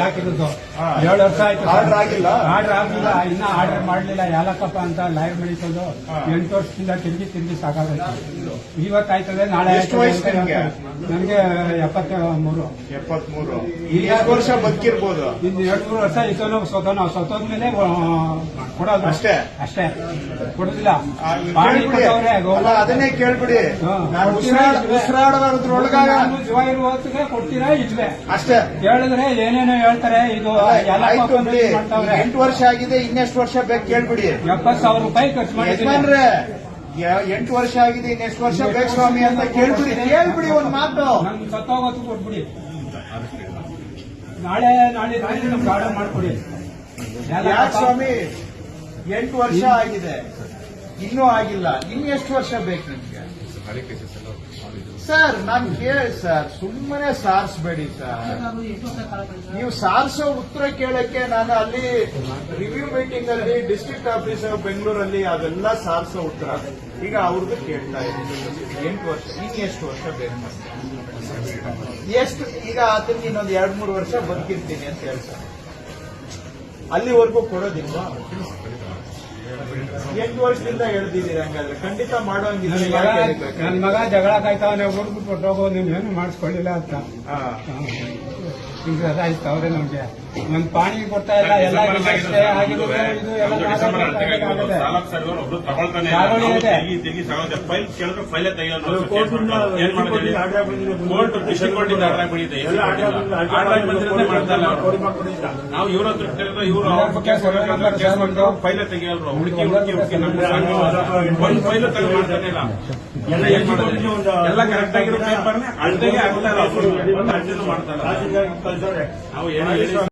ಹಾಕಿದ್ದು 7 ವರ್ಷ ಆಯ್ತು. ಆರ್ಡರ್ ಆಗಿಲ್ಲ ಇನ್ನ ಆರ್ಡರ್ ಮಾಡ್ಲಿಲ್ಲ. ಯಾಲಕ್ಕಪ್ಪ ಅಂತ ಲಾಯರ್ ಮಾಡಿಸೋದು 8 ವರ್ಷದಿಂದ ತಿರುಗಿ ಸಾಕಾಗೈತೆ. ಇವತ್ತಾಯ್ತದೆ, ನಾಳೆ ಎಷ್ಟು ವಯಸ್ಸು ನಿಮ್ಗೆ? ನನಗೆ 73. ಎಷ್ಟು ವರ್ಷ ಬದುಕಿರ್ಬೋದು? ಇನ್ನು 2-3 ವರ್ಷ ಇತ್ತು. ಸತ್ತೋದ್ಮೇಲೆ ಕೊಡೋದು ಅಷ್ಟೇ ಕೊಡುದಿಲ್ಲ. ಅದನ್ನೇ ಕೇಳ್ಬಿಡಿ. ನಾನು ಉಸಿರಾಡೋದ್ರೊಳಗ ಜೀವ ಇರುವ ಹೊತ್ತಿಗೆ ಕೊಡ್ತೀರಾ ಇಲ್ವೇ ಅಷ್ಟೇ ಹೇಳಿದ್ರೆ ಏನೇನೋ ಹೇಳ್ತಾರೆ. ಇದು ಆಯ್ತು ಬಿಡಿ. 8 ವರ್ಷ ಆಗಿದೆ, ಇನ್ನೆಷ್ಟು ವರ್ಷ ಬೇಕು ಕೇಳ್ಬಿಡಿ. 70,000 ರೂಪಾಯಿ ಖರ್ಚು ಮಾಡಿದ್ರೆ 8 ವರ್ಷ ಆಗಿದೆ, ಇನ್ನೆಷ್ಟು ವರ್ಷ ಬೇಕು ಸ್ವಾಮಿ ಅಂತ ಕೇಳ್ಬಿಡಿ ಒಂದು ಮಾತು. ನಮ್ಗೆ ಸತ್ತೋಗೋದು ಕೊಟ್ಬಿಡಿ. ನಾಳೆ ನಮ್ಗೆ ಆರ್ಡರ್ ಮಾಡ್ಕೊಡಿ. ಯಾಕೆ ಸ್ವಾಮಿ 8 ವರ್ಷ ಆಗಿದೆ, ಇನ್ನೂ ಆಗಿಲ್ಲ, ಇನ್ನೆಷ್ಟು ವರ್ಷ ಬೇಕು ನಿಮ್ಗೆ? ಸರ್ ನಾನು ಕೇಳಿ ಸರ್, ಸುಮ್ಮನೆ ಸಾರಿಸಬೇಡಿ ಸರ್. ನೀವು ಸಾರಿಸೋ ಉತ್ತರ ಕೇಳಕ್ಕೆ ನಾನು ಅಲ್ಲಿ ರಿವ್ಯೂ ಮೀಟಿಂಗ್ ಅಲ್ಲಿ ಡಿಸ್ಟ್ರಿಕ್ಟ್ ಆಫೀಸರ್ ಬೆಂಗಳೂರಲ್ಲಿ ಅದೆಲ್ಲ ಸಾರಿಸೋ ಉತ್ತರ. ಈಗ ಅವ್ರದ್ದು ಕೇಳ್ತಾ ಇದ್ದೀನಿ, 8 ವರ್ಷ ಇನ್ನೆಷ್ಟು ವರ್ಷ ಬೇಕು? ಎಷ್ಟು? ಈಗ ಆತನಿಗೆ ಇನ್ನೊಂದು 2-3 ವರ್ಷ ಬದುಕಿರ್ತೀನಿ ಅಂತ ಹೇಳ್ತಾರೆ. ಅಲ್ಲಿವರೆಗೂ ಕೊಡೋದಿಲ್ವಾ? 8 ವರ್ಷದಿಂದ ಹೇಳ್ತಿದ್ದೀರಿ. ಹಂಗಾದ್ರೆ ಖಂಡಿತ ಮಾಡೋಂಗಿದ್ರೆ ನನ್ನ ಮಗ ಜಗಳ ಕಾಯ್ತಾವನೆ, ಹುಡುಗ ಕೊಟ್ಟೋಗೋ ನೀನು ಏನು ಮಾಡಿಸ್ಕೊಳ್ಳಿಲ್ಲ ಅಂತ. ಈಗ ಅದಾಯ್ತು ಅವ್ರೆ ನಮ್ಗೆ. ನಮ್ ಪಾಣಿ ಕೊಡ್ತಾ ಇಲ್ಲ, ಎಲ್ಲ ನಾವು ಇವ್ರ ಹತ್ರ ಇವರು ಫೈಲ್ ತೆಗಿಯಲ್ರು, ಹುಡುಕಿ ಒಂದು ಫೈಲ್ ತೆಗೆದು ಮಾಡ್ತಾನೆ ಇಲ್ಲ. ಎಲ್ಲ ಕರೆಕ್ಟ್ ಆಗಿರೋ ಪೇಪರ್ನೇ ಅಳ್ತೆಗೆ ಆಗ್ತಾ ಇಲ್ಲ, ಮಾಡ್ತಾರೆ. ನಾವು ಏನೋ